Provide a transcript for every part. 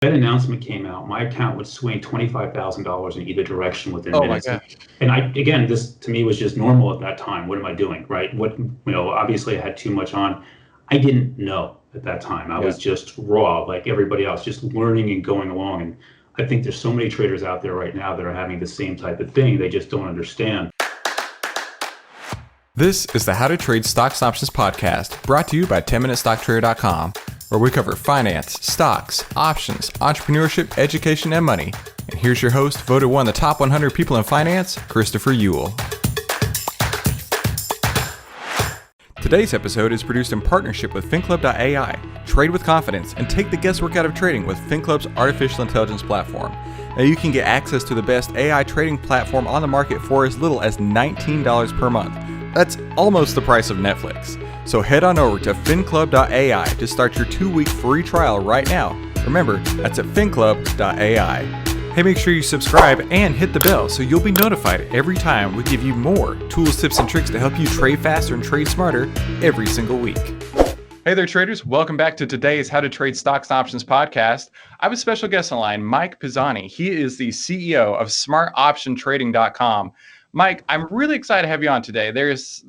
that announcement came out, my account would swing $25,000 in either direction within Oh my minutes. gosh. And again, this to me was just normal at that time. What am I doing, right? Obviously I had too much on. I didn't know at that time. I Yeah. was just raw, like everybody else, just learning and going along. And I think there's so many traders out there right now that are having the same type of thing. They just don't understand. This is the How to Trade Stocks Options podcast, brought to you by 10MinuteStockTrader.com, where we cover finance, stocks, options, entrepreneurship, education, and money. And here's your host, voted one of the top 100 people in finance, Christopher Ewell. Today's episode is produced in partnership with FinClub.ai. Trade with confidence and take the guesswork out of trading with FinClub's artificial intelligence platform. Now you can get access to the best AI trading platform on the market for as little as $19 per month. That's almost the price of Netflix. So head on over to FinClub.ai to start your 2-week free trial right now. Remember, that's at FinClub.ai. Hey, make sure you subscribe and hit the bell so you'll be notified every time we give you more tools, tips, and tricks to help you trade faster and trade smarter every single week. Hey there, traders. Welcome back to today's How to Trade Stocks Options podcast. I have a special guest on the line, Mike Pisani. He is the CEO of SmartOptionTrading.com. Mike, I'm really excited to have you on today. There's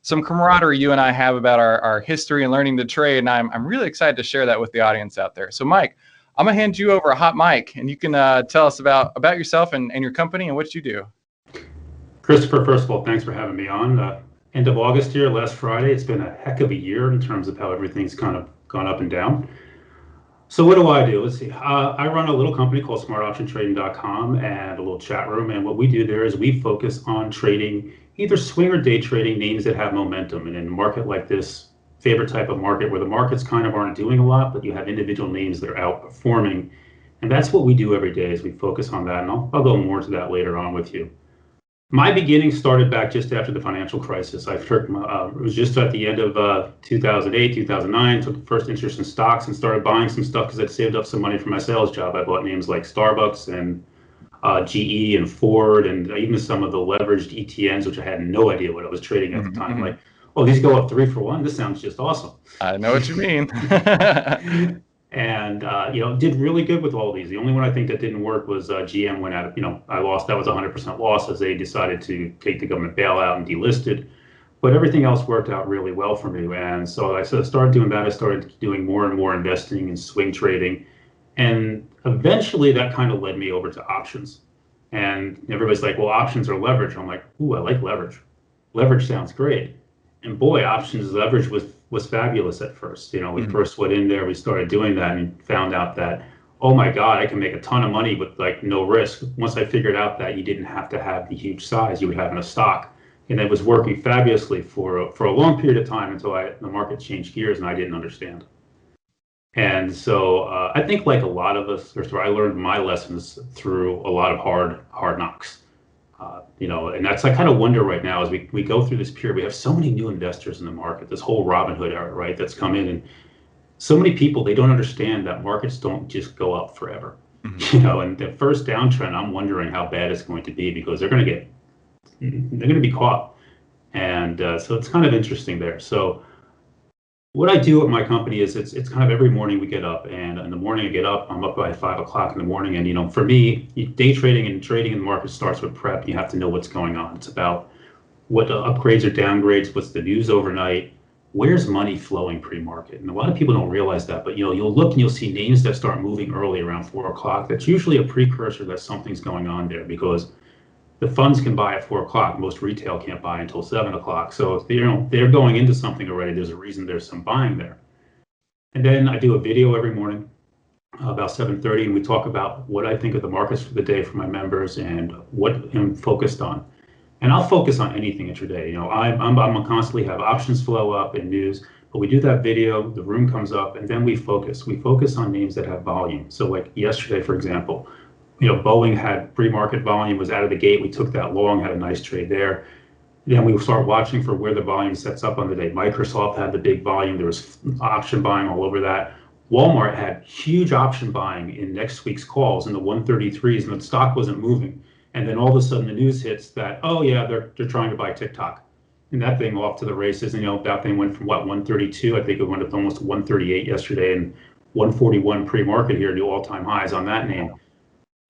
some camaraderie you and I have about our history and learning to trade, and I'm really excited to share that with the audience out there. So, Mike, I'm going to hand you over a hot mic, and you can tell us about yourself and your company and what you do. Christopher, first of all, thanks for having me on. End of August here, last Friday. It's been a heck of a year in terms of how everything's kind of gone up and down. So what do? Let's see. I run a little company called SmartOptionTrading.com and a little chat room. And what we do there is we focus on trading either swing or day trading names that have momentum. And in a market like this, favorite type of market where the markets kind of aren't doing a lot, but you have individual names that are outperforming. And that's what we do every day is we focus on that. And I'll go more into that later on with you. My beginning started back just after the financial crisis. It was just at the end of 2008, 2009, took the first interest in stocks and started buying some stuff because I'd saved up some money for my sales job. I bought names like Starbucks and GE and Ford and even some of the leveraged ETNs, which I had no idea what I was trading at the time. I'm like, oh, these go up 3 for 1. This sounds just awesome. I know what you mean. And did really good with all these. The only one I think that didn't work was GM went out of, I lost. That was 100% loss as they decided to take the government bailout and delisted. But everything else worked out really well for me. And so I started doing that. I started doing more and more investing in swing trading. And eventually that kind of led me over to options. And everybody's like, well, options are leverage. I'm like, ooh, I like leverage. Leverage sounds great. And boy, options leverage was fabulous at first. We first went in there, we started doing that and found out that, oh my God, I can make a ton of money with like no risk. Once I figured out that you didn't have to have the huge size you would have in a stock. And it was working fabulously for a long period of time until the market changed gears and I didn't understand. And so I think like a lot of us, I learned my lessons through a lot of hard knocks. And that's I kind of wonder right now as we go through this period, we have so many new investors in the market, this whole Robinhood era, right, that's come in. And so many people, they don't understand that markets don't just go up forever. And the first downtrend, I'm wondering how bad it's going to be because they're going to be caught. And so it's kind of interesting there. So what I do at my company is it's kind of every morning we get up, and in the morning I get up, I'm up by 5 o'clock in the morning. And, for me, day trading and trading in the market starts with prep. You have to know what's going on. It's about what the upgrades or downgrades, what's the news overnight, where's money flowing pre-market. And a lot of people don't realize that, but, you'll look and you'll see names that start moving early around 4 o'clock. That's usually a precursor that something's going on there because the funds can buy at 4 o'clock. Most retail can't buy until 7 o'clock. So if they're going into something already, there's a reason there's some buying there. And then I do a video every morning about 7:30, and we talk about what I think of the markets for the day for my members and what I'm focused on. And I'll focus on anything intraday. I'm constantly have options flow up and news, but we do that video, the room comes up, and then we focus. We focus on names that have volume. So like yesterday, for example, Boeing had pre-market volume, was out of the gate. We took that long, had a nice trade there. Then we start watching for where the volume sets up on the day. Microsoft had the big volume. There was option buying all over that. Walmart had huge option buying in next week's calls in the 133s, and the stock wasn't moving. And then all of a sudden the news hits that, oh yeah, they're trying to buy TikTok. And that thing off to the races. And that thing went from 132, I think it went up to almost 138 yesterday. And 141 pre-market here, new all-time highs on that name.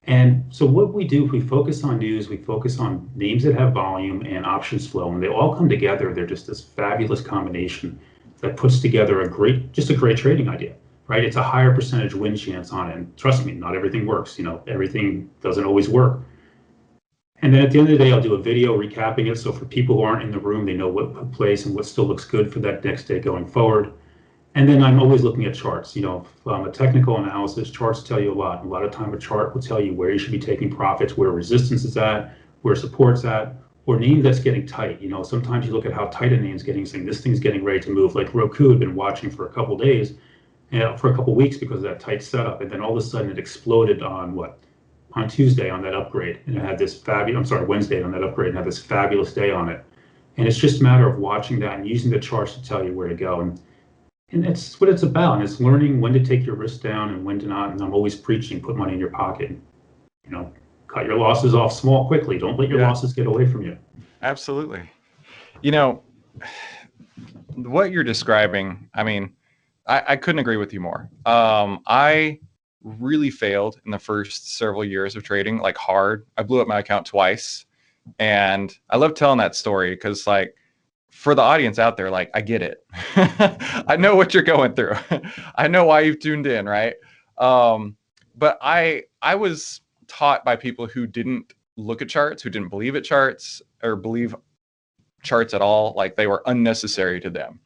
And so what we do, we focus on news, we focus on names that have volume and options flow, and they all come together. They're just this fabulous combination that puts together just a great trading idea, right? It's a higher percentage win chance on it. And trust me, not everything works. Everything doesn't always work. And then at the end of the day, I'll do a video recapping it. So for people who aren't in the room, they know what took place and what still looks good for that next day going forward. And then I'm always looking at charts. From a technical analysis, charts tell you a lot. A lot of time a chart will tell you where you should be taking profits, where resistance is at, where support's at, or name that's getting tight. Sometimes you look at how tight a name's getting, saying this thing's getting ready to move. Like Roku had been watching for a couple of days, for a couple of weeks because of that tight setup. And then all of a sudden it exploded on Tuesday on that upgrade. And it had this Wednesday on that upgrade and had this fabulous day on it. And it's just a matter of watching that and using the charts to tell you where to go. And that's what it's about. And it's learning when to take your risk down and when to not. And I'm always preaching, put money in your pocket. Cut your losses off small quickly. Don't let your losses get away from you. Absolutely. What you're describing, I mean, I couldn't agree with you more. I really failed in the first several years of trading, like hard. I blew up my account twice. And I love telling that story because for the audience out there, I get it. I know what you're going through. I know why you've tuned in, right? But I was taught by people who didn't look at charts, who didn't believe at charts or believe charts at all, like they were unnecessary to them.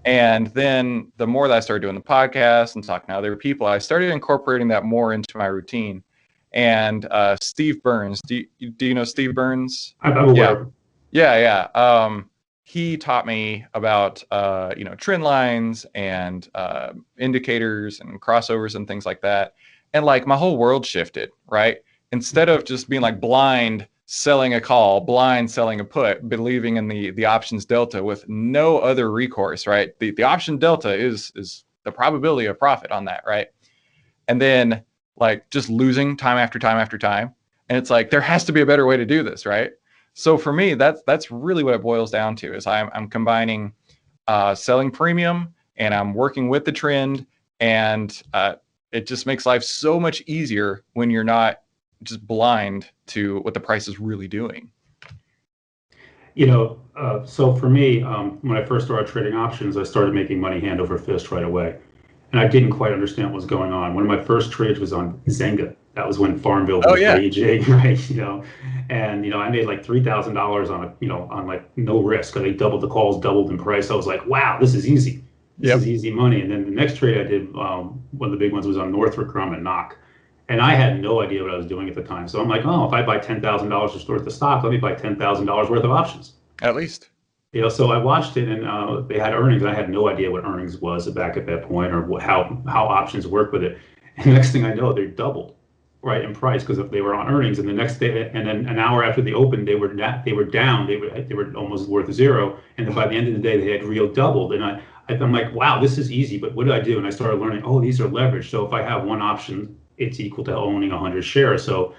And then the more that I started doing the podcast and talking to other people, I started incorporating that more into my routine. And Steve Burns, do you know Steve Burns? I'm aware. Yeah. He taught me about trend lines and indicators and crossovers and things like that. And my whole world shifted, right? Instead of just being blind selling a call, blind selling a put, believing in the options delta with no other recourse, right? The option delta is the probability of profit on that, right? And then just losing time after time after time. And it's there has to be a better way to do this, right? So for me, that's really what it boils down to is I'm combining selling premium and I'm working with the trend, and it just makes life so much easier when you're not just blind to what the price is really doing. So for me, when I first started trading options, I started making money hand over fist right away. And I didn't quite understand what was going on. One of my first trades was on Zynga. That was when Farmville was raging, right? And I made $3,000 on on no risk. They doubled the calls, doubled in price. I was like, wow, this is easy. This is easy money. And then the next trade I did, one of the big ones was on Northrop Grumman knock. And I had no idea what I was doing at the time. So I'm like, if I buy $10,000 worth of stock, let me buy $10,000 worth of options. At least. So I watched it, and they had earnings. I had no idea what earnings was back at that point, or how options work with it. And next thing I know, they doubled, right, in price because they were on earnings. And the next day, and then an hour after they opened, they were down. They were almost worth zero. And then by the end of the day, they had real doubled. And I'm like, wow, this is easy. But what do I do? And I started learning. These are leveraged. So if I have one option, it's equal to owning 100 shares. So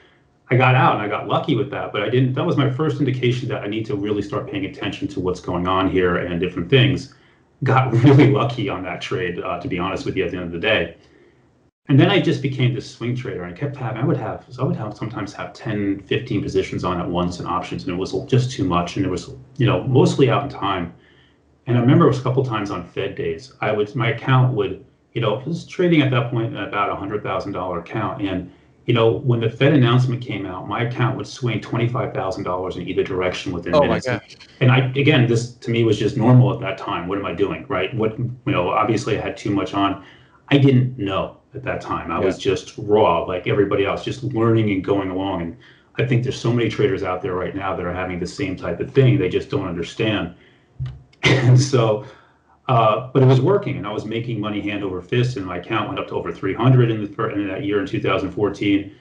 I got out and I got lucky with that, but that was my first indication that I need to really start paying attention to what's going on here and different things. Got really lucky on that trade, to be honest with you, at the end of the day. And then I just became this swing trader, and I would sometimes have 10, 15 positions on at once in options, and it was just too much. And it was, mostly out in time. And I remember it was a couple times on Fed days. My account would, it was trading at that point at about $100,000 account. And, when the Fed announcement came out, my account would swing $25,000 in either direction within minutes. My gosh. And this to me was just normal at that time. What am I doing, right? Obviously I had too much on. I didn't know at that time. I was just raw, like everybody else, just learning and going along. And I think there's so many traders out there right now that are having the same type of thing. They just don't understand. And so, but it was working, and I was making money hand over fist, and my account went up to over 300 in that year in 2014.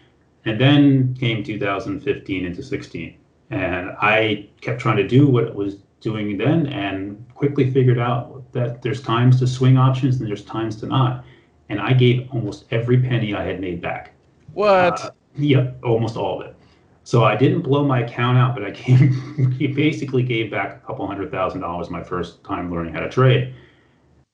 And then came 2015 into 16. And I kept trying to do what it was doing then, and quickly figured out that there's times to swing options and there's times to not. And I gave almost every penny I had made back. What? Yep, almost all of it. So I didn't blow my account out, but I basically gave back a couple $100,000 my first time learning how to trade.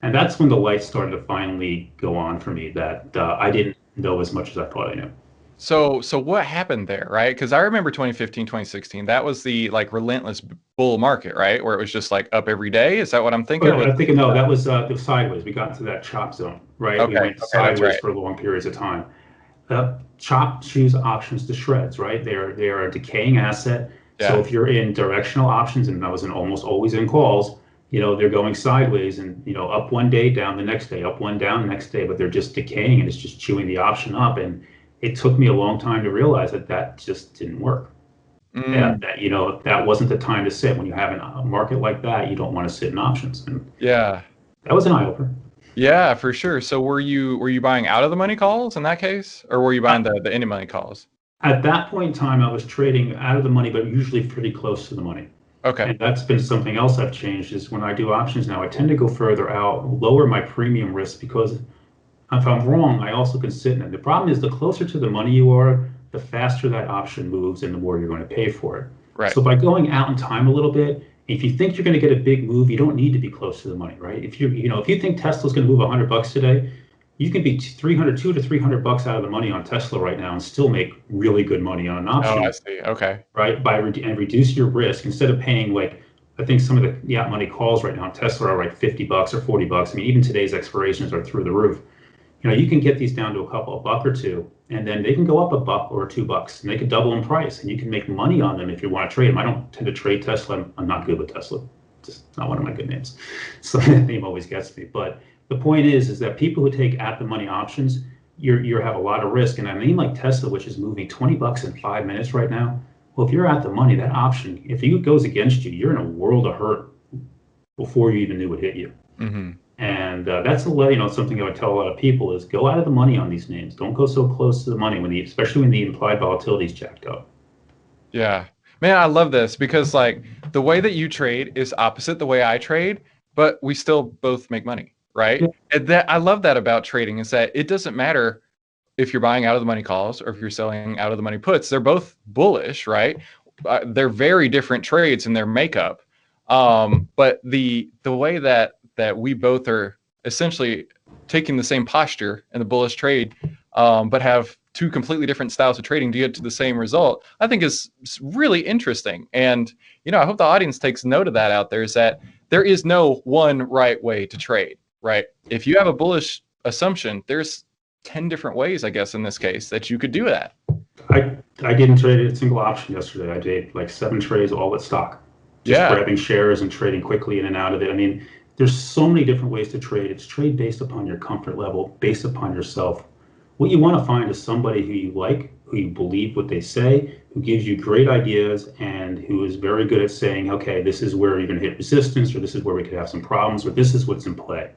And that's when the lights started to finally go on for me that I didn't know as much as I thought I knew. So what happened there, right? Because I remember 2015, 2016. That was the like relentless bull market, right? Where it was just like up every day. Is that what I'm thinking? But I think no, that was the sideways. We got into that chop zone, right? We Okay. went Okay, that's sideways right. for long periods of time. Chop choose options to shreds, right? They're a decaying asset. So Yeah. if you're in directional options, and I was in almost always in calls, they're going sideways and up one day, down the next day, up one, down the next day, but they're just decaying and it's just chewing the option up. And it took me a long time to realize that that just didn't work. Mm, That wasn't the time to sit. When you have a market like that, you don't want to sit in options. And yeah. that was an eye opener. Yeah, for sure. So were you buying out of the money calls in that case, or were you buying the in the money calls? At that point in time, I was trading out of the money, but usually pretty close to the money. Okay. And that's been something else I've changed is when I do options now, I tend to go further out, lower my premium risk because if I'm wrong, I also can sit in it. The problem is the closer to the money you are, the faster that option moves and the more you're going to pay for it. Right. So by going out in time a little bit, if you think you're going to get a big move, you don't need to be close to the money, right? If you think Tesla's going to move $100 today, you can be 300, $200 to $300 out of the money on Tesla right now and still make really good money on an Oh, I option, see. Okay. right? And reduce your risk instead of paying like I think some of the out money calls right now on Tesla are like $50 or $40. I mean, even today's expirations are through the roof. You can get these down to a buck or two, and then they can go up a buck or $2, and they can double in price, and you can make money on them if you want to trade them. I don't tend to trade Tesla. I'm not good with Tesla. Just not one of my good names. So that name always gets me. But the point is that people who take at the money options, you have a lot of risk. And a name like Tesla, which is moving $20 in 5 minutes right now. Well, if you're at the money, that option, if it goes against you, you're in a world of hurt before you even knew it hit you. Mm-hmm. And that's something I would tell a lot of people is go out of the money on these names. Don't go so close to the money especially when the implied volatility is jacked up. Yeah. Man, I love this because like the way that you trade is opposite the way I trade, but we still both make money, right? Yeah. And that I love that about trading is that it doesn't matter if you're buying out of the money calls or if you're selling out of the money puts. They're both bullish, right? They're very different trades in their makeup. But the way that we both are essentially taking the same posture in the bullish trade, but have two completely different styles of trading to get to the same result, I think is really interesting. And, I hope the audience takes note of that out there is that there is no one right way to trade, right? If you have a bullish assumption, there's 10 different ways, I guess, in this case that you could do that. I didn't trade a single option yesterday. I did like 7 trades, all with stock. Just grabbing shares and trading quickly in and out of it. I mean, there's so many different ways to trade. It's trade based upon your comfort level, based upon yourself. What you want to find is somebody who you like, who you believe what they say, who gives you great ideas, and who is very good at saying, okay, this is where you're going to hit resistance, or this is where we could have some problems, or this is what's in play.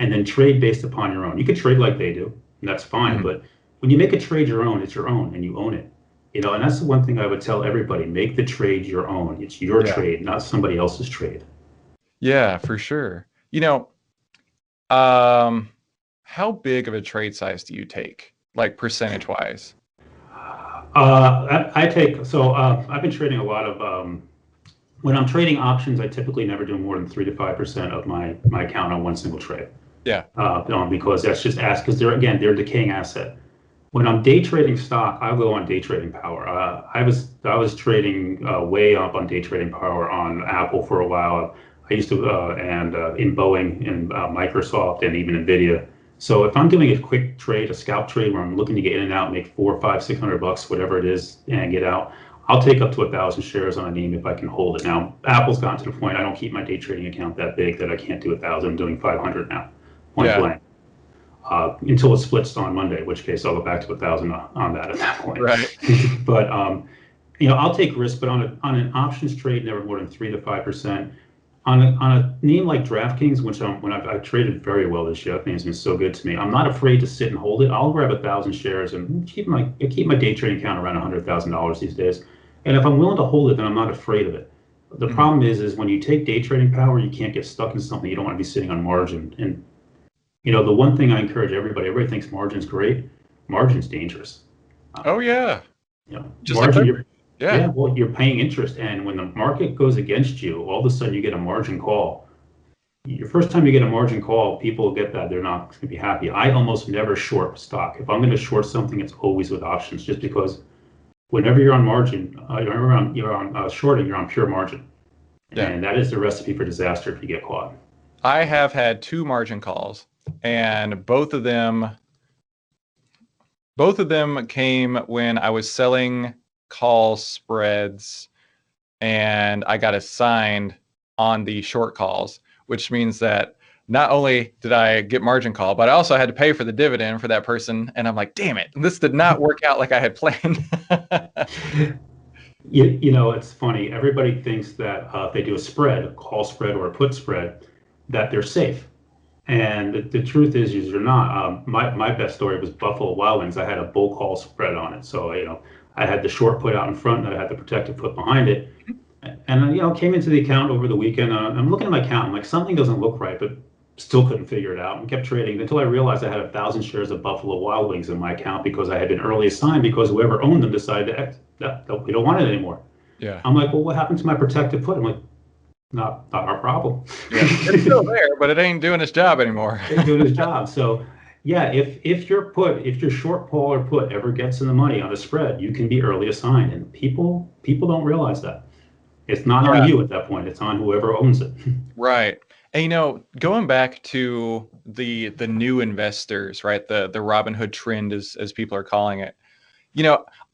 And then trade based upon your own. You could trade like they do, and that's fine. Mm-hmm. But when you make a trade your own, it's your own, and you own it. And that's the one thing I would tell everybody: make the trade your own. It's your trade, not somebody else's trade. Yeah, for sure. How big of a trade size do you take, like percentage wise? I take I've been trading a lot of when I'm trading options, I typically never do more than 3 to 5% of my account on one single trade. Yeah. Because that's just because they're a decaying asset. When I'm day trading stock, I go on day trading power. I was trading way up on day trading power on Apple for a while. I used to and in Boeing and Microsoft and even Nvidia. So if I'm doing a quick trade, a scalp trade where I'm looking to get in and out, make $400, $500, $600, whatever it is, and get out, I'll take up to 1,000 shares on a name if I can hold it. Now, Apple's gotten to the point I don't keep my day trading account that big that I can't do 1,000. I'm doing 500 now, point blank. Until it splits on Monday, in which case I'll go back to 1,000 on that at that point. Right. But I'll take risk, but on an options trade, never more than 3 to 5%. On a name like DraftKings, which I've traded very well this year, that name's been so good to me. I'm not afraid to sit and hold it. I'll grab 1,000 shares and keep my day trading account around $100,000 these days. And if I'm willing to hold it, then I'm not afraid of it. The problem is when you take day trading power, you can't get stuck in something. You don't want to be sitting on margin. And the one thing I encourage everybody thinks margin's great. Margin's dangerous. Oh yeah. Just margin, like well, you're paying interest, and when the market goes against you, all of a sudden you get a margin call. your first time you get a margin call, people get that. They're not going to be happy. I almost never short stock. If I'm going to short something, it's always with options, just because whenever you're on margin, you're on shorting, you're on pure margin. Yeah. And that is the recipe for disaster if you get caught. I have had 2 margin calls, and both of them came when I was selling call spreads, and I got assigned on the short calls, which means that not only did I get margin call, but I also had to pay for the dividend for that person. And I'm like, damn it, this did not work out like I had planned. It's funny. Everybody thinks that if they do a spread, a call spread or a put spread, that they're safe. And the truth is you're not. My best story was Buffalo Wild Wings. I had a bull call spread on it. So, I had the short put out in front and I had the protected put behind it. And, came into the account over the weekend. I'm looking at my account. I'm like, something doesn't look right, but still couldn't figure it out and kept trading until I realized I had 1,000 shares of Buffalo Wild Wings in my account because I had been early assigned because whoever owned them decided to exit. That we don't want it anymore. Yeah. I'm like, well, what happened to my protected put? I'm like, not our problem. Yeah. It's still there, but it ain't doing its job anymore. It's doing its job. So yeah, if your short call or put ever gets in the money on a spread, you can be early assigned, and people don't realize that. It's not on you at that point. It's on whoever owns it. Right. And going back to the new investors, right? The Robinhood trend, as people are calling it.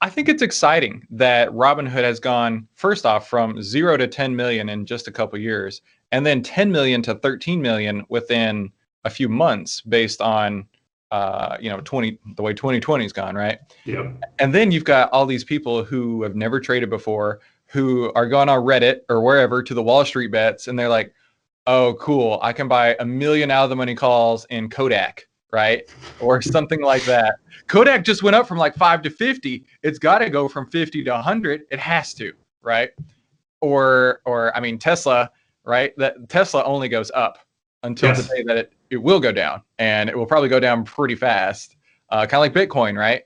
I think it's exciting that Robinhood has gone, first off, from 0 to 10 million in just a couple years, and then 10 million to 13 million within a few months, based on the way 2020's gone, right? Yeah. And then you've got all these people who have never traded before, who are going on Reddit or wherever to the Wall Street bets, and they're like, oh, cool, I can buy 1 million out of the money calls in Kodak, right? Or something like that. Kodak just went up from like 5 to 50. It's got to go from 50 to 100. It has to, right? Or I mean, Tesla, right? That Tesla only goes up until the day that it will go down, and it will probably go down pretty fast, kind of like Bitcoin, right?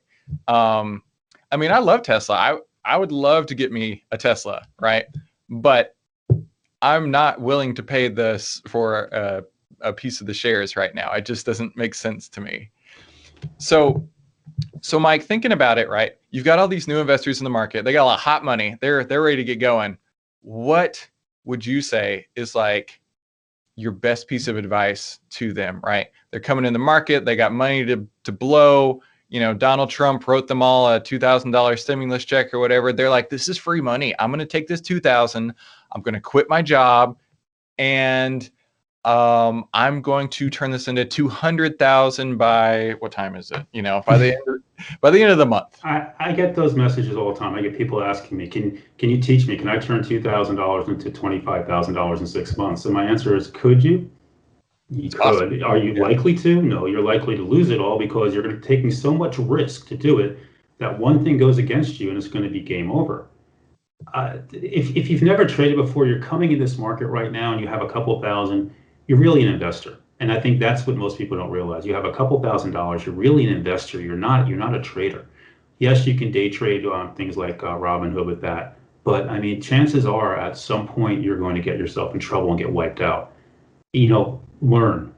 I mean, I love Tesla. I would love to get me a Tesla, right? But I'm not willing to pay this for a piece of the shares right now. It just doesn't make sense to me. So Mike, thinking about it, right? You've got all these new investors in the market. They got a lot of hot money. They're ready to get going. What would you say is like your best piece of advice to them, right? They're coming in the market. They got money to blow. Donald Trump wrote them all a $2,000 stimulus check or whatever. They're like, this is free money. I'm going to take this $2,000. I'm going to quit my job, and I'm going to turn this into 200,000 by what time is it? By the end of the month. I get those messages all the time. I get people asking me, can you teach me? Can I turn $2,000 into $25,000 in 6 months? And my answer is, could you? You could. Awesome. Are you likely to? No, you're likely to lose it all because you're going to take so much risk to do it that one thing goes against you and it's going to be game over. If you've never traded before, you're coming in this market right now and you have a couple thousand, you're really an investor. And I think that's what most people don't realize. You have a couple $1,000s, you're really an investor. You're not a trader. Yes, you can day trade on things like Robinhood with that. But I mean, chances are at some point you're going to get yourself in trouble and get wiped out. Learn,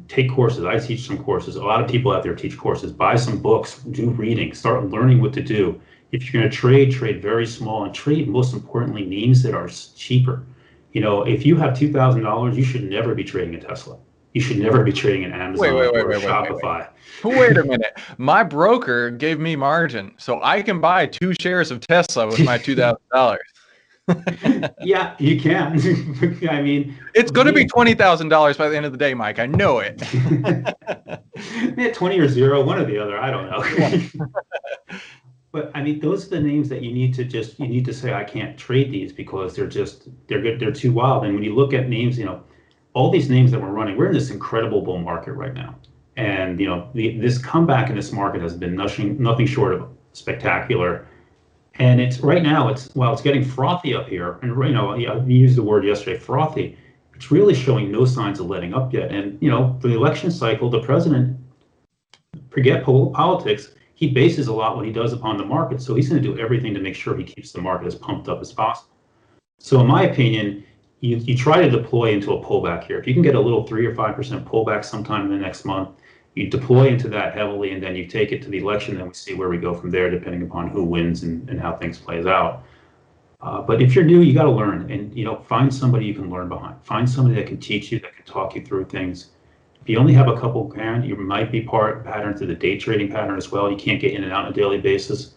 take courses. I teach some courses. A lot of people out there teach courses. Buy some books, do reading, start learning what to do. If you're going to trade very small, and trade, most importantly, names that are cheaper. If you have $2,000, you should never be trading a Tesla. You should never be trading an Amazon or Shopify. Wait a minute. My broker gave me margin, so I can buy 2 shares of Tesla with my $2,000. Yeah, you can. I mean, it's going to be $20,000 by the end of the day, Mike. I know it. 20 or 0, one or the other. I don't know. But I mean, those are the names that you need to say, I can't trade these because they're good. They're too wild. And when you look at names, all these names that we're running, we're in this incredible bull market right now. And, this comeback in this market has been nothing short of spectacular. And it's right now, it's getting frothy up here. And, we used the word yesterday, frothy. It's really showing no signs of letting up yet. And, the election cycle, the president, forget politics, he bases a lot what he does upon the market. So he's going to do everything to make sure he keeps the market as pumped up as possible. So in my opinion, you try to deploy into a pullback here. If you can get a little 3 or 5% pullback sometime in the next month, you deploy into that heavily, and then you take it to the election, then we see where we go from there, depending upon who wins and how things plays out. But if you're new, you got to learn, and find somebody you can learn behind. Find somebody that can teach you, that can talk you through things. If you only have a couple grand, you might be pattern to the day trading pattern as well. You can't get in and out on a daily basis.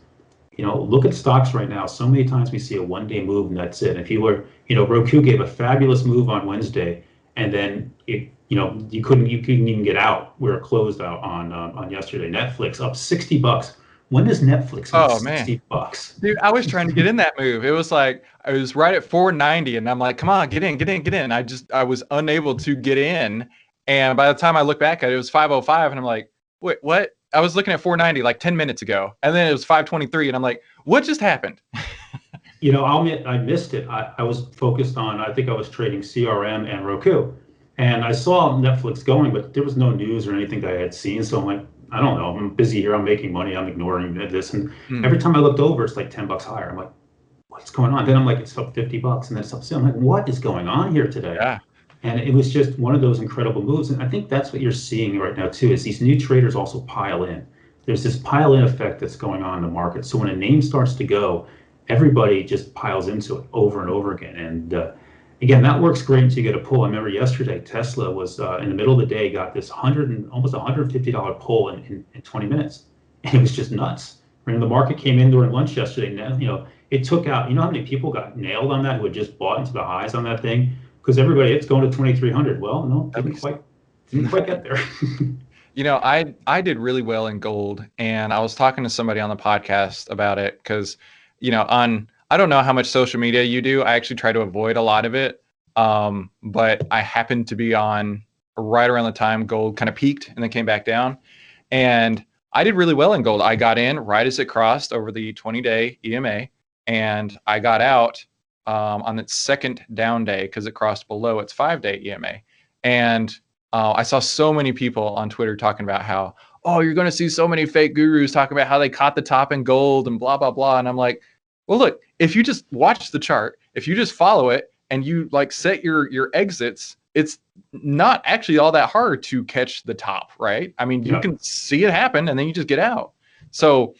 Look at stocks right now. So many times we see a one-day move and that's it. If you were, Roku gave a fabulous move on Wednesday, and then you couldn't even get out. We were closed out on yesterday. Netflix up $60. When does Netflix up $60? Dude, I was trying to get in that move. It was like I was right at 490, and I'm like, come on, get in. I was unable to get in, and by the time I look back at it, it was 505, and I'm like, wait, what? I was looking at 490 like 10 minutes ago, and then it was 523, and I'm like, what just happened? I'll admit I missed it. I was focused on, I think I was trading CRM and Roku, and I saw Netflix going, but there was no news or anything that I had seen. So I'm like, I don't know. I'm busy here. I'm making money. I'm ignoring this. And every time I looked over, it's like $10 higher. I'm like, what's going on? Then I'm like, it's up $50, and then it's up. I'm like, what is going on here today? Yeah. And it was just one of those incredible moves. And I think that's what you're seeing right now too, is these new traders also pile in. There's this pile in effect that's going on in the market. So when a name starts to go, everybody just piles into it over and over again. And again, that works great until you get a pull. I remember yesterday, Tesla was in the middle of the day, got this almost $150 pull in 20 minutes. And it was just nuts. When the market came in during lunch yesterday, now, it took out, how many people got nailed on that who had just bought into the highs on that thing? Because everybody, it's going to 2,300. Well, no, didn't quite get there. I did really well in gold, and I was talking to somebody on the podcast about it because, I don't know how much social media you do. I actually try to avoid a lot of it. But I happened to be on right around the time gold kind of peaked and then came back down. And I did really well in gold. I got in right as it crossed over the 20-day EMA, and I got out on its second down day because it crossed below its 5-day EMA. And I saw so many people on Twitter talking about how, you're going to see so many fake gurus talking about how they caught the top in gold and blah, blah, blah. And I'm like, well, look, if you just watch the chart, if you just follow it and you set your exits, it's not actually all that hard to catch the top, right? I mean, you can see it happen and then you just get out. So,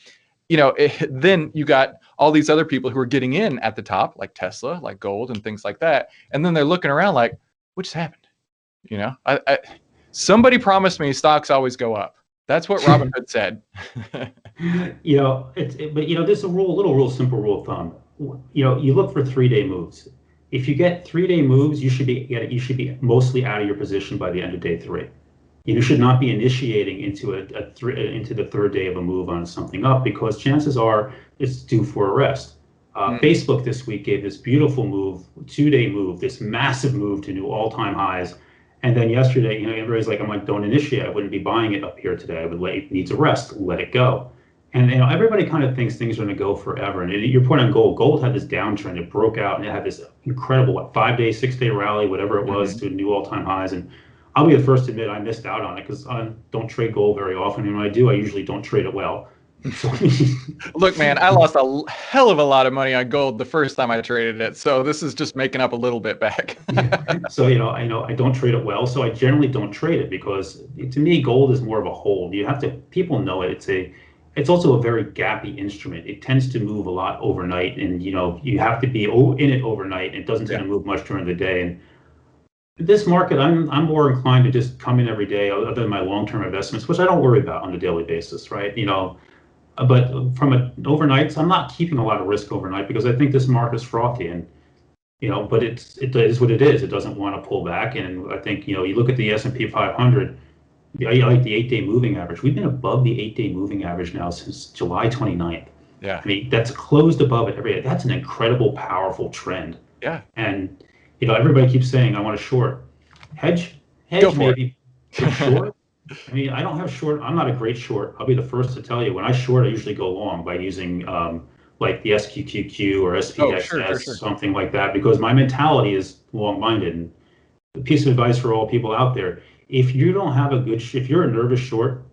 then you got all these other people who are getting in at the top, like Tesla, like gold and things like that. And then they're looking around like, what just happened? Somebody promised me stocks always go up. That's what Robin Hood said. But there's a little simple rule of thumb. You look for 3-day moves. If you get 3-day moves, you should be mostly out of your position by the end of day 3. You should not be initiating into into the 3rd day of a move on something up, because chances are it's due for a rest. Facebook this week gave this beautiful move, 2-day move, this massive move to new all-time highs. And then yesterday, everybody's like, I'm like, don't initiate. I wouldn't be buying it up here today. I would it needs a rest, let it go. And everybody kind of thinks things are going to go forever. And your point on gold, gold had this downtrend. It broke out and it had this incredible 5-day, 6-day rally, whatever it was, to new all-time highs. And I'll be the first to admit I missed out on it because I don't trade gold very often. And when I do, I usually don't trade it well. Look, man, I lost a hell of a lot of money on gold the first time I traded it. So this is just making up a little bit back. So, I don't trade it well. So I generally don't trade it because to me, gold is more of a hold. People know it. It's also a very gappy instrument. It tends to move a lot overnight, and you have to be in it overnight. It doesn't tend to move much during the day. And this market, I'm more inclined to just come in every day, other than my long-term investments, which I don't worry about on a daily basis, right? But from overnights, I'm not keeping a lot of risk overnight because I think this market is frothy, and but it is what it is. It doesn't want to pull back, and I think you look at the S&P 500. I like the 8-day moving average. We've been above the 8-day moving average now since July 29th. Yeah. I mean, that's closed above it every day. That's an incredible, powerful trend. Yeah. And, everybody keeps saying, I want to short. Hedge maybe. Short? I mean, I don't have short. I'm not a great short. I'll be the first to tell you. When I short, I usually go long by using like the SQQQ or SPXS, something like that, because my mentality is long-minded. And the piece of advice for all people out there, if you don't have if you're a nervous short,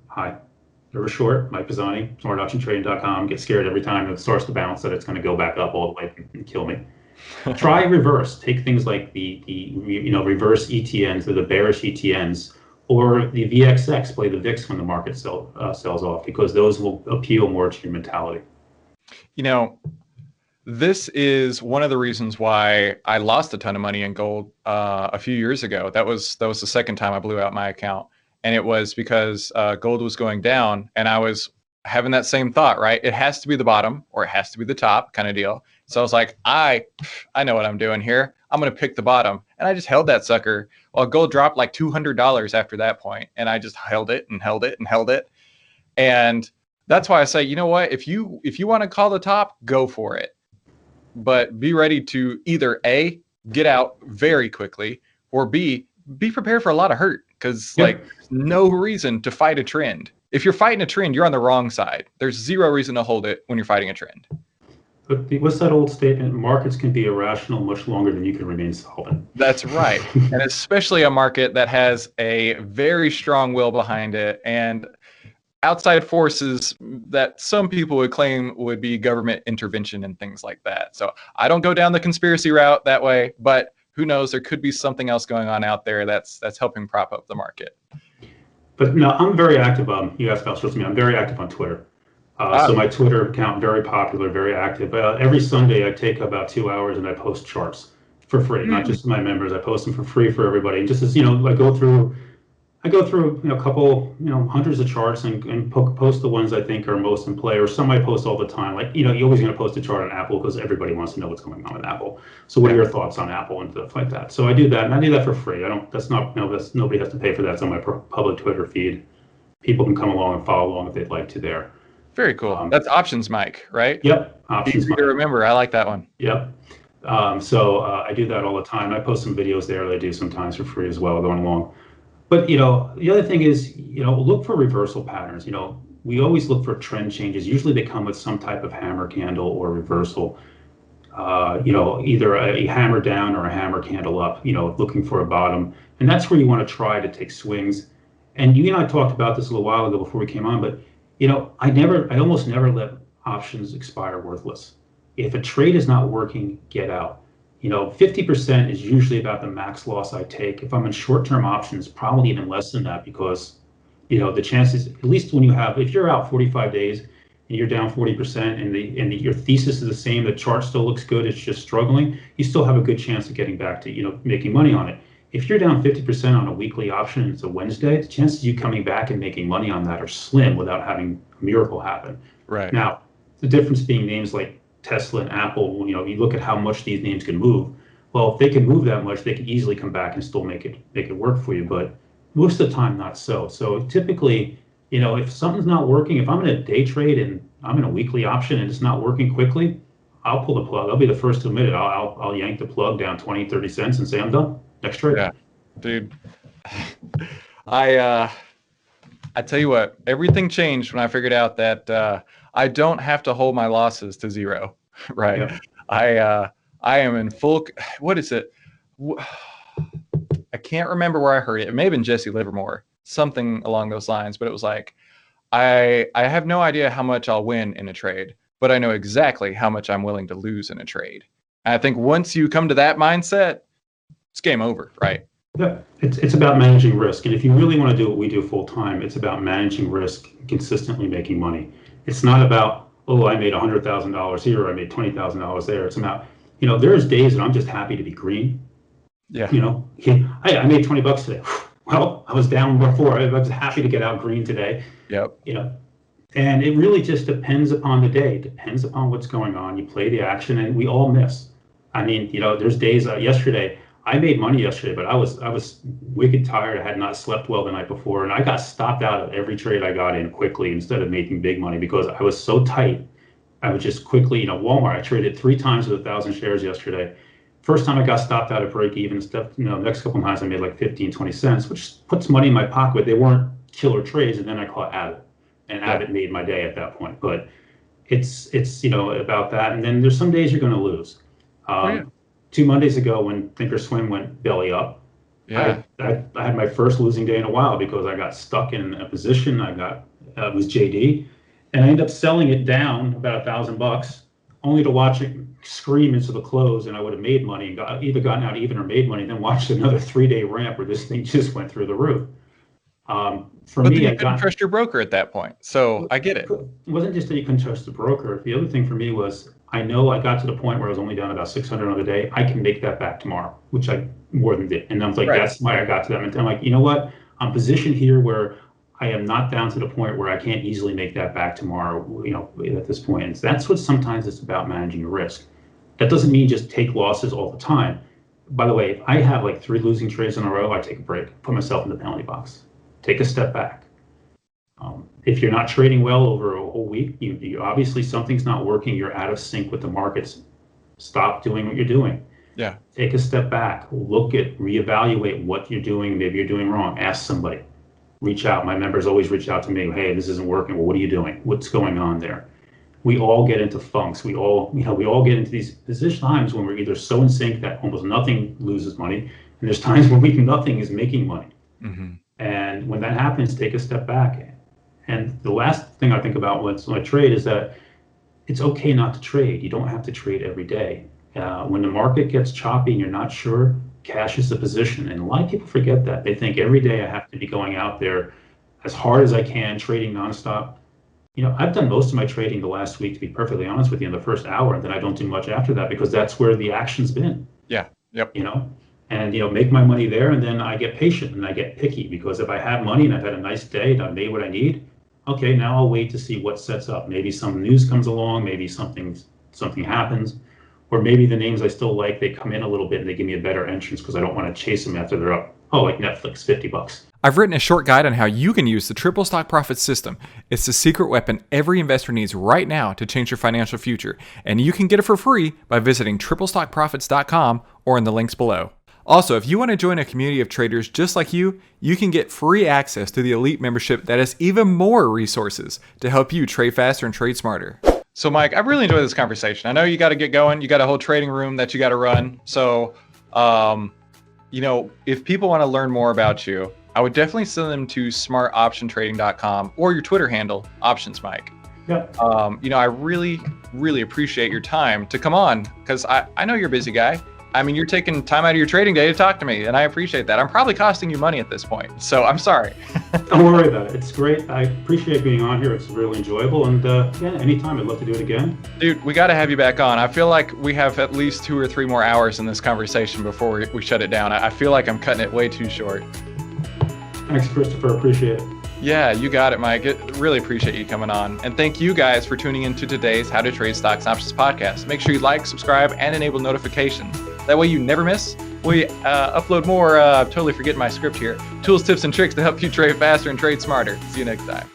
nervous short, Mike Pisani, smartoptiontrading.com, get scared every time it starts to bounce that it's going to go back up all the way and kill me. Try reverse. Take things like the reverse ETNs or the bearish ETNs or the VXX. Play the VIX when the market sells off, because those will appeal more to your mentality. You know, this is one of the reasons why I lost a ton of money in gold a few years ago. That was the second time I blew out my account, and it was because gold was going down, and I was having that same thought. Right, it has to be the bottom or it has to be the top, kind of deal. So I was like, I know what I'm doing here. I'm going to pick the bottom, and I just held that sucker. Well, gold dropped like $200 after that point, and I just held it and held it and held it, and that's why I say, you know what? If you want to call the top, go for it, but be ready to either A, get out very quickly, or B, be prepared for a lot of hurt, because like no reason to fight a trend. If you're fighting a trend, you're on the wrong side. There's zero reason to hold it when you're fighting a trend. But what's that old statement? Markets can be irrational much longer than you can remain solvent. That's right. And especially a market that has a very strong will behind it and outside forces that some people would claim would be government intervention and things like that. So I don't go down the conspiracy route that way, but who knows? There could be something else going on out there that's helping prop up the market. But no, I'm very active on, you asked about social media, I'm very active on Twitter. So my Twitter account, very popular, very active. Every Sunday I take about 2 hours and I post charts for free, not just my members. I post them for free for everybody. And just as, I go through a couple, hundreds of charts and post the ones I think are most in play, or some I post all the time. Like, you're always going to post a chart on Apple because everybody wants to know what's going on with Apple. So what are your thoughts on Apple and stuff like that? So I do that, and I do that for free. Nobody has to pay for that. It's on my public Twitter feed. People can come along and follow along if they'd like to there. Very cool. That's Options Mike, right? Yep. Options Easy to remember. I like that one. Yep. So I do that all the time. I post some videos there that I do sometimes for free as well, going along. But, the other thing is, look for reversal patterns. We always look for trend changes. Usually they come with some type of hammer candle or reversal, either a hammer down or a hammer candle up, looking for a bottom. And that's where you want to try to take swings. And you and I talked about this a little while ago before we came on, but, I almost never let options expire worthless. If a trade is not working, get out. 50% is usually about the max loss I take. If I'm in short-term options, probably even less than that, because, the chances, at least if you're out 45 days and you're down 40% and your thesis is the same, the chart still looks good, it's just struggling, you still have a good chance of getting back to, making money on it. If you're down 50% on a weekly option and it's a Wednesday, the chances of you coming back and making money on that are slim without having a miracle happen. Right. Now, the difference being names like Tesla and Apple, you look at how much these names can move. Well, if they can move that much, they can easily come back and still make it work for you. But most of the time, not so. So typically, if something's not working, if I'm in a day trade and I'm in a weekly option and it's not working quickly, I'll pull the plug. I'll be the first to admit it. I'll yank the plug down 20, 30 cents and say, I'm done. Next trade. Yeah, dude. I tell you what, everything changed when I figured out that I don't have to hold my losses to zero, right? Yep. I am in full. What is it? I can't remember where I heard it. It may have been Jesse Livermore, something along those lines. But it was like, I have no idea how much I'll win in a trade, but I know exactly how much I'm willing to lose in a trade. And I think once you come to that mindset, it's game over, right? Yeah, it's about managing risk. And if you really want to do what we do full time, it's about managing risk, consistently making money. It's not about, I made $100,000 here, or I made $20,000 there. It's about, there's days that I'm just happy to be green. Yeah. I made $20 today. Well, I was down before. I was happy to get out green today. Yep. And it really just depends upon the day. It depends upon what's going on. You play the action, and we all miss. I mean, there's days. Yesterday, I made money yesterday, but I was wicked tired. I had not slept well the night before, and I got stopped out of every trade I got in quickly instead of making big money because I was so tight. I would just quickly, Walmart, I traded 3 times with 1,000 shares yesterday. First time I got stopped out at break even stuff, next couple of times I made like 15, 20 cents, which puts money in my pocket. They weren't killer trades, and then I caught Abbott, and Abbott made my day at that point. But it's about that, and then there's some days you're going to lose. 2 Mondays ago when Thinkorswim went belly up, I had my first losing day in a while because I got stuck in a position. It was JD, and I ended up selling it down about $1,000. only to watch it scream into the close, and I would have made money, either gotten out even or made money, then watched another 3-day ramp where this thing just went through the roof. For But me, then you I couldn't got trust your broker at that point. So I get it. it wasn't just that you couldn't trust the broker. The other thing for me was I know I got to the point where I was only down about 600 on the day. I can make that back tomorrow, which I more than did. And I was like, Right. that's why I got to that. And I'm like, you know what? I'm positioned here where I am not down to the point where I can't easily make that back tomorrow, at this point. And that's what sometimes it's about, managing your risk. That doesn't mean just take losses all the time. By the way, if I have like 3 losing trades in a row, I take a break, put myself in the penalty box, take a step back. If you're not trading well over a whole week, you obviously something's not working. You're out of sync with the markets. Stop doing what you're doing. Yeah. Take a step back. Look at, reevaluate what you're doing. Maybe you're doing wrong. Ask somebody. Reach out. My members always reach out to me. Hey, this isn't working. Well, what are you doing? What's going on there? We all get into funks. We all get into these times when we're either so in sync that almost nothing loses money, and there's times when nothing is making money. Mm-hmm. And when that happens, take a step back. And the last thing I think about when I trade is that it's okay not to trade. You don't have to trade every day. When the market gets choppy and you're not sure, cash is the position. And a lot of people forget that. They think every day I have to be going out there as hard as I can, trading nonstop. I've done most of my trading the last week, to be perfectly honest with you, in the first hour, and then I don't do much after that because that's where the action's been. Yeah. Yep. And make my money there, and then I get patient and I get picky, because if I have money and I've had a nice day and I've made what I need, okay, now I'll wait to see what sets up. Maybe some news comes along, maybe something happens, or maybe the names I still like, they come in a little bit and they give me a better entrance because I don't want to chase them after they're up. Oh, like Netflix, $50. I've written a short guide on how you can use the triple stock profit system. It's the secret weapon every investor needs right now to change your financial future. And you can get it for free by visiting triplestockprofits.com or in the links below. Also, if you want to join a community of traders just like you can get free access to the elite membership that has even more resources to help you trade faster and trade smarter. So Mike, I really enjoyed this conversation. I know you got to get going. You got a whole trading room that you got to run. So, if people want to learn more about you, I would definitely send them to smartoptiontrading.com or your Twitter handle, OptionsMike. Yep. I really, really appreciate your time to come on, because I know you're a busy guy. I mean, you're taking time out of your trading day to talk to me, and I appreciate that. I'm probably costing you money at this point, so I'm sorry. Don't worry about it. It's great. I appreciate being on here. It's really enjoyable. And anytime, I'd love to do it again. Dude, we got to have you back on. I feel like we have at least 2 or 3 more hours in this conversation before we shut it down. I feel like I'm cutting it way too short. Thanks, Christopher. Appreciate it. Yeah, you got it, Mike. Really appreciate you coming on. And thank you guys for tuning into today's How to Trade Stocks and Options podcast. Make sure you like, subscribe, and enable notifications. That way you never miss. We upload more, totally forgetting my script here, tools, tips, and tricks to help you trade faster and trade smarter. See you next time.